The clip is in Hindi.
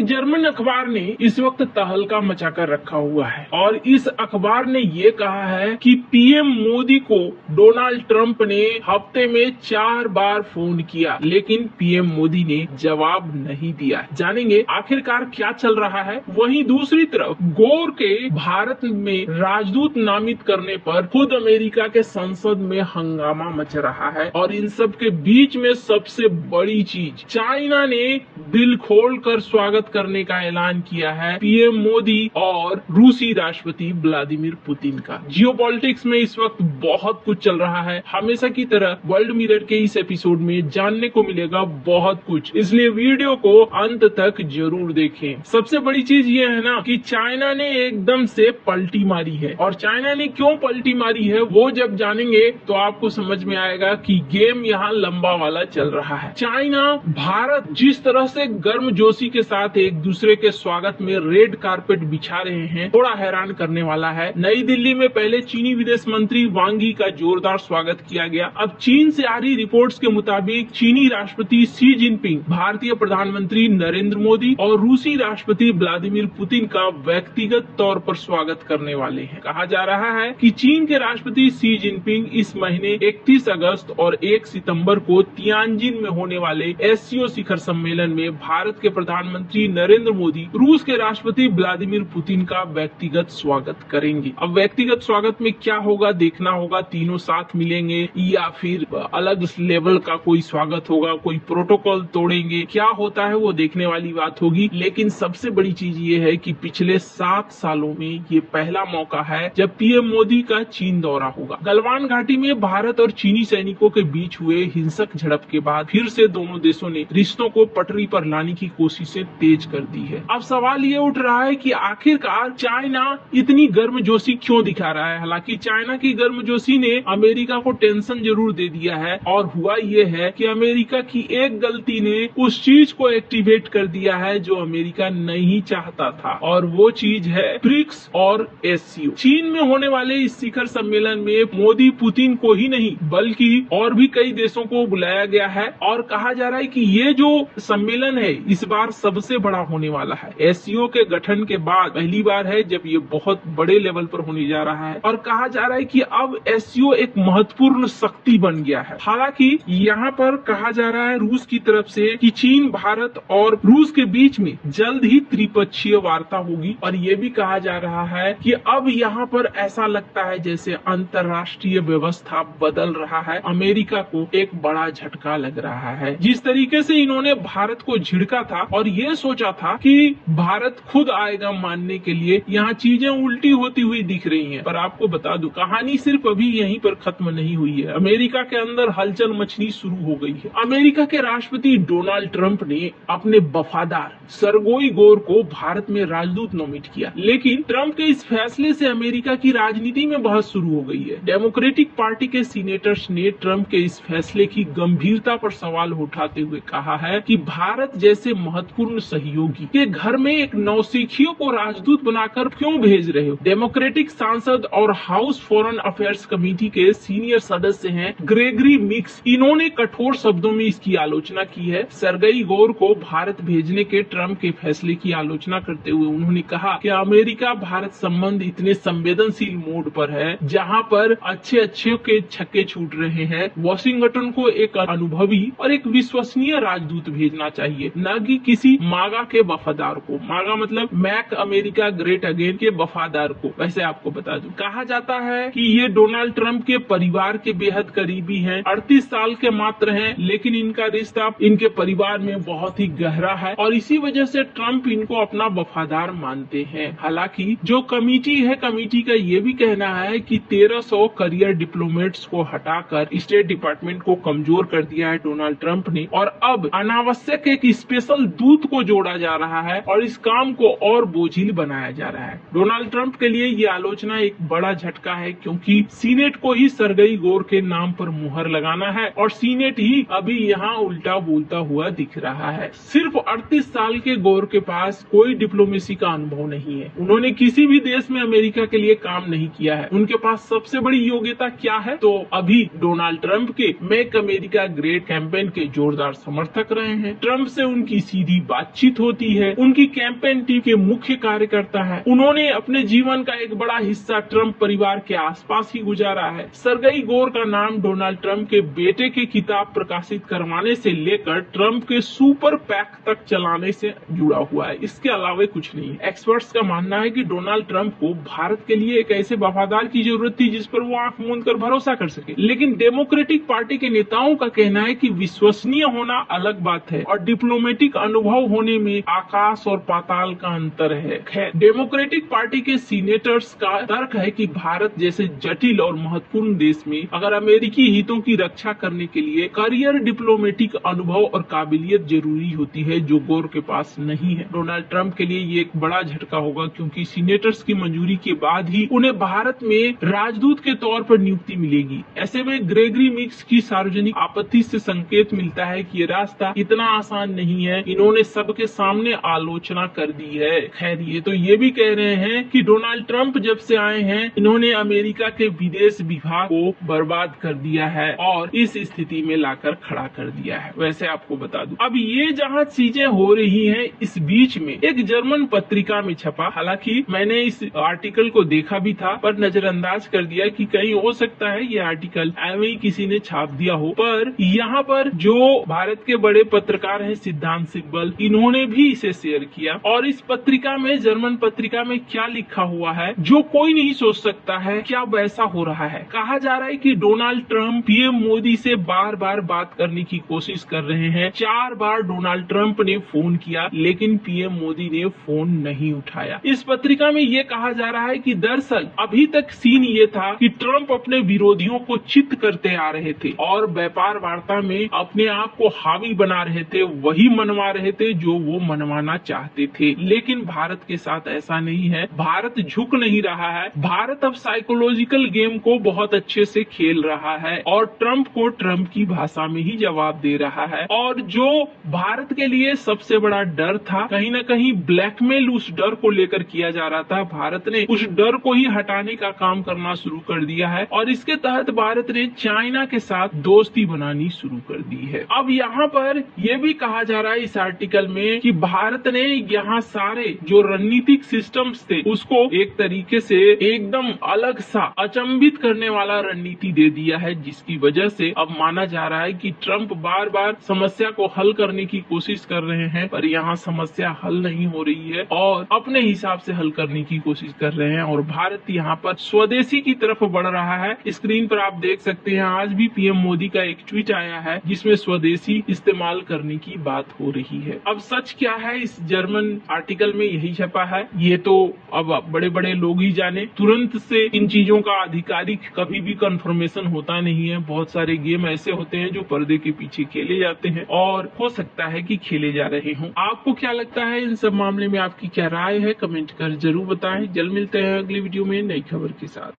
जर्मन अखबार ने इस वक्त तहलका मचाकर रखा हुआ है और इस अखबार ने ये कहा है कि पीएम मोदी को डोनाल्ड ट्रंप ने हफ्ते में 4 बार फोन किया, लेकिन पीएम मोदी ने जवाब नहीं दिया। जानेंगे आखिरकार क्या चल रहा है। वहीं दूसरी तरफ गोर के भारत में राजदूत नामित करने पर खुद अमेरिका के संसद में हंगामा मच रहा है और इन सब के बीच में सबसे बड़ी चीज, चाइना ने दिल खोलकर स्वागत करने का ऐलान किया है पीएम मोदी और रूसी राष्ट्रपति व्लादिमीर पुतिन का। जियोपॉलिटिक्स में इस वक्त बहुत कुछ चल रहा है। हमेशा की तरह वर्ल्ड मिरर के इस एपिसोड में जानने को मिलेगा बहुत कुछ, इसलिए वीडियो को अंत तक जरूर देखें। सबसे बड़ी चीज ये है ना कि चाइना ने एकदम से पलटी मारी है और चाइना ने क्यों पलटी मारी है वो जब जानेंगे तो आपको समझ में आएगा कि गेम यहाँ लंबा वाला चल रहा है। चाइना भारत जिस तरह से गर्मजोशी के साथ एक दूसरे के स्वागत में रेड कारपेट बिछा रहे हैं, थोड़ा हैरान करने वाला है। नई दिल्ली में पहले चीनी विदेश मंत्री वांग यी का जोरदार स्वागत किया गया। अब चीन से आ रही रिपोर्ट्स के मुताबिक चीनी राष्ट्रपति शी जिनपिंग, भारतीय प्रधानमंत्री नरेंद्र मोदी और रूसी राष्ट्रपति व्लादिमीर पुतिन का व्यक्तिगत तौर पर स्वागत करने वाले हैं। कहा जा रहा है कि चीन के राष्ट्रपति शी जिनपिंग इस महीने 31 अगस्त और 1 सितंबर को तियानजिन में होने वाले एससीओ शिखर सम्मेलन में भारत के प्रधानमंत्री नरेंद्र मोदी, रूस के राष्ट्रपति व्लादिमीर पुतिन का व्यक्तिगत स्वागत करेंगे। अब व्यक्तिगत स्वागत में क्या होगा देखना होगा, तीनों साथ मिलेंगे या फिर अलग लेवल का कोई स्वागत होगा, कोई प्रोटोकॉल तोड़ेंगे, क्या होता है वो देखने वाली बात होगी। लेकिन सबसे बड़ी चीज ये है कि पिछले 7 सालों में ये पहला मौका है जब पीएम मोदी का चीन दौरा होगा। गलवान घाटी में भारत और चीनी सैनिकों के बीच हुए हिंसक झड़प के बाद फिर से दोनों देशों ने रिश्तों को पटरी पर लाने की कोशिशें तेज कर दी है। अब सवाल ये उठ रहा है कि आखिरकार चाइना इतनी गर्मजोशी क्यों दिखा रहा है। हालांकि चाइना की गर्मजोशी ने अमेरिका को टेंशन जरूर दे दिया है और हुआ ये है कि अमेरिका की एक गलती ने उस चीज को एक्टिवेट कर दिया है जो अमेरिका नहीं चाहता था, और वो चीज है ब्रिक्स और एससीओ। चीन में होने वाले इस शिखर सम्मेलन में मोदी पुतिन को ही नहीं बल्कि और भी कई देशों को बुलाया गया है और कहा जा रहा है कि ये जो सम्मेलन है इस बार सबसे बड़ा होने वाला है। एससीओ के गठन के बाद पहली बार है जब ये बहुत बड़े लेवल पर होने जा रहा है और कहा जा रहा है कि अब एससीओ एक महत्वपूर्ण शक्ति बन गया है। हालांकि यहाँ पर कहा जा रहा है रूस की तरफ से कि चीन, भारत और रूस के बीच में जल्द ही त्रिपक्षीय वार्ता होगी और ये भी कहा जा रहा है कि अब यहाँ पर ऐसा लगता है जैसे अंतर्राष्ट्रीय व्यवस्था बदल रहा है। अमेरिका को एक बड़ा झटका लग रहा है। जिस तरीके से इन्होंने भारत को झिड़का था और ये सोचा था कि भारत खुद आएगा मानने के लिए, यहाँ चीजें उल्टी होती हुई दिख रही हैं। पर आपको बता दूं, कहानी सिर्फ अभी यहीं पर खत्म नहीं हुई है। अमेरिका के अंदर हलचल मचनी शुरू हो गई है। अमेरिका के राष्ट्रपति डोनाल्ड ट्रंप ने अपने वफादार सरगोई गोर को भारत में राजदूत नोमिनेट किया, लेकिन ट्रंप के इस फैसले से अमेरिका की राजनीति में बहस शुरू हो गई है। डेमोक्रेटिक पार्टी के सीनेटर्स ने ट्रंप के इस फैसले की गंभीरता पर सवाल उठाते हुए कहा है कि भारत जैसे महत्वपूर्ण सहयोगी के घर में एक नौसिखियों को राजदूत बनाकर क्यों भेज रहे हो। डेमोक्रेटिक सांसद और हाउस फॉरेन अफेयर्स कमेटी के सीनियर सदस्य हैं ग्रेगरी मिक्स, इन्होंने कठोर शब्दों में इसकी आलोचना की है। सरगई गोर को भारत भेजने के ट्रंप के फैसले की आलोचना करते हुए उन्होंने कहा कि अमेरिका भारत संबंध इतने संवेदनशील मोड पर है जहां पर अच्छे के छक्के छूट रहे हैं। वॉशिंगटन को एक अनुभवी और एक विश्वसनीय राजदूत भेजना चाहिए, न कि किसी मागा के वफादार को। मागा मतलब मैक अमेरिका ग्रेट अगेन के वफादार को। वैसे आपको बता दूं, कहा जाता है कि ये डोनाल्ड ट्रंप के परिवार के बेहद करीबी हैं। 38 साल के मात्र हैं, लेकिन इनका रिश्ता इनके परिवार में बहुत ही गहरा है और इसी वजह से ट्रंप इनको अपना वफादार मानते हैं। हालांकि जो कमेटी है, कमेटी का ये भी कहना है कि 1300 करियर डिप्लोमेट्स को हटाकर स्टेट डिपार्टमेंट को कमजोर कर दिया है डोनाल्ड ट्रंप ने, और अब अनावश्यक एक स्पेशल दूत को जोड़ा जा रहा है और इस काम को और बोझिल बनाया जा रहा है। डोनाल्ड ट्रंप के लिए ये आलोचना एक बड़ा झटका है, क्योंकि सीनेट को ही सरगई गोर के नाम पर मुहर लगाना है और सीनेट ही अभी यहाँ उल्टा बोलता हुआ दिख रहा है। सिर्फ 38 साल के गोर के पास कोई डिप्लोमेसी का अनुभव नहीं है। उन्होंने किसी भी देश में अमेरिका के लिए काम नहीं किया है। उनके पास सबसे बड़ी योग्यता क्या है, तो अभी डोनाल्ड ट्रंप के मेक अमेरिका ग्रेट कैंपेन के जोरदार समर्थक रहे हैं। ट्रंप से उनकी सीधी बातचीत साबित होती है। उनकी कैंपेन टीम के मुख्य कार्यकर्ता है। उन्होंने अपने जीवन का एक बड़ा हिस्सा ट्रंप परिवार के आसपास ही गुजारा है। सरगई गोर का नाम डोनाल्ड ट्रंप के बेटे के किताब प्रकाशित करवाने से लेकर ट्रंप के सुपर पैक तक चलाने से जुड़ा हुआ है। इसके अलावा कुछ नहीं है। एक्सपर्ट्स का मानना है कि डोनाल्ड ट्रंप को भारत के लिए एक ऐसे वफादार की जरूरत थी जिस पर वो आंख मूंद कर भरोसा कर सके। लेकिन डेमोक्रेटिक पार्टी के नेताओं का कहना है कि विश्वसनीय होना अलग बात है और डिप्लोमेटिक अनुभव होने में आकाश और पाताल का अंतर है। खैर, डेमोक्रेटिक पार्टी के सीनेटर्स का तर्क है कि भारत जैसे जटिल और महत्वपूर्ण देश में अगर अमेरिकी हितों की रक्षा करने के लिए करियर डिप्लोमेटिक अनुभव और काबिलियत जरूरी होती है, जो गोर के पास नहीं है। डोनाल्ड ट्रंप के लिए ये एक बड़ा झटका होगा, क्योंकि सीनेटर्स की मंजूरी के बाद ही उन्हें भारत में राजदूत के तौर पर नियुक्ति मिलेगी। ऐसे में ग्रेगरी मिक्स की सार्वजनिक आपत्ति से संकेत मिलता है कि ये रास्ता इतना आसान नहीं है। इन्होंने सबके सामने आलोचना कर दी है। खैर, ये तो ये भी कह रहे हैं कि डोनाल्ड ट्रंप जब से आए हैं, इन्होंने अमेरिका के विदेश विभाग को बर्बाद कर दिया है और इस स्थिति में लाकर खड़ा कर दिया है। वैसे आपको बता दूं, अब ये जहाँ चीजें हो रही हैं, इस बीच में एक जर्मन पत्रिका में छपा, हालांकि मैंने इस आर्टिकल को देखा भी था पर नजरअंदाज कर दिया कि कहीं हो सकता है ये आर्टिकल ऐਵੇਂ ही किसी ने छाप दिया हो। पर यहाँ पर जो भारत के बड़े पत्रकार हैं सिद्धांत सिब्बल, इन्होंने भी इसे शेयर किया और इस पत्रिका में, जर्मन पत्रिका में क्या लिखा हुआ है जो कोई नहीं सोच सकता है, क्या वैसा हो रहा है। कहा जा रहा है कि डोनाल्ड ट्रंप पीएम मोदी से बार बार बात करने की कोशिश कर रहे हैं। 4 बार डोनाल्ड ट्रंप ने फोन किया लेकिन पीएम मोदी ने फोन नहीं उठाया। इस पत्रिका में ये कहा जा रहा है कि दरअसल अभी तक सीन ये था कि ट्रंप अपने विरोधियों को चित करते आ रहे थे और व्यापार वार्ता में अपने आप को हावी बना रहे थे, वही मनवा रहे थे जो वो मनवाना चाहते थे। लेकिन भारत के साथ ऐसा नहीं है। भारत झुक नहीं रहा है। भारत अब साइकोलॉजिकल गेम को बहुत अच्छे से खेल रहा है और ट्रंप को ट्रंप की भाषा में ही जवाब दे रहा है। और जो भारत के लिए सबसे बड़ा डर था, कहीं न कहीं ब्लैकमेल उस डर को लेकर किया जा रहा था, भारत ने उस डर को ही हटाने का काम करना शुरू कर दिया है और इसके तहत भारत ने चाइना के साथ दोस्ती बनानी शुरू कर दी है। अब यहाँ पर यह भी कहा जा रहा है इस आर्टिकल में कि भारत ने यहाँ सारे जो रणनीतिक सिस्टम्स थे उसको एक तरीके से एकदम अलग सा अचंभित करने वाला रणनीति दे दिया है, जिसकी वजह से अब माना जा रहा है कि ट्रंप बार बार समस्या को हल करने की कोशिश कर रहे हैं पर यहाँ समस्या हल नहीं हो रही है और अपने हिसाब से हल करने की कोशिश कर रहे हैं और भारत यहाँ पर स्वदेशी की तरफ बढ़ रहा है। स्क्रीन पर आप देख सकते हैं आज भी पीएम मोदी का एक ट्वीट आया है जिसमें स्वदेशी इस्तेमाल करने की बात हो रही है। अब सच क्या है इस जर्मन आर्टिकल में, यही छपा है, ये तो अब बड़े बड़े लोग ही जाने। तुरंत से इन चीजों का आधिकारिक कभी भी कंफर्मेशन होता नहीं है। बहुत सारे गेम ऐसे होते हैं जो पर्दे के पीछे खेले जाते हैं और हो सकता है कि खेले जा रहे हों। आपको क्या लगता है इन सब मामले में, आपकी क्या राय है, कमेंट कर जरूर बताएं। जल्द मिलते हैं अगली वीडियो में नई खबर के साथ।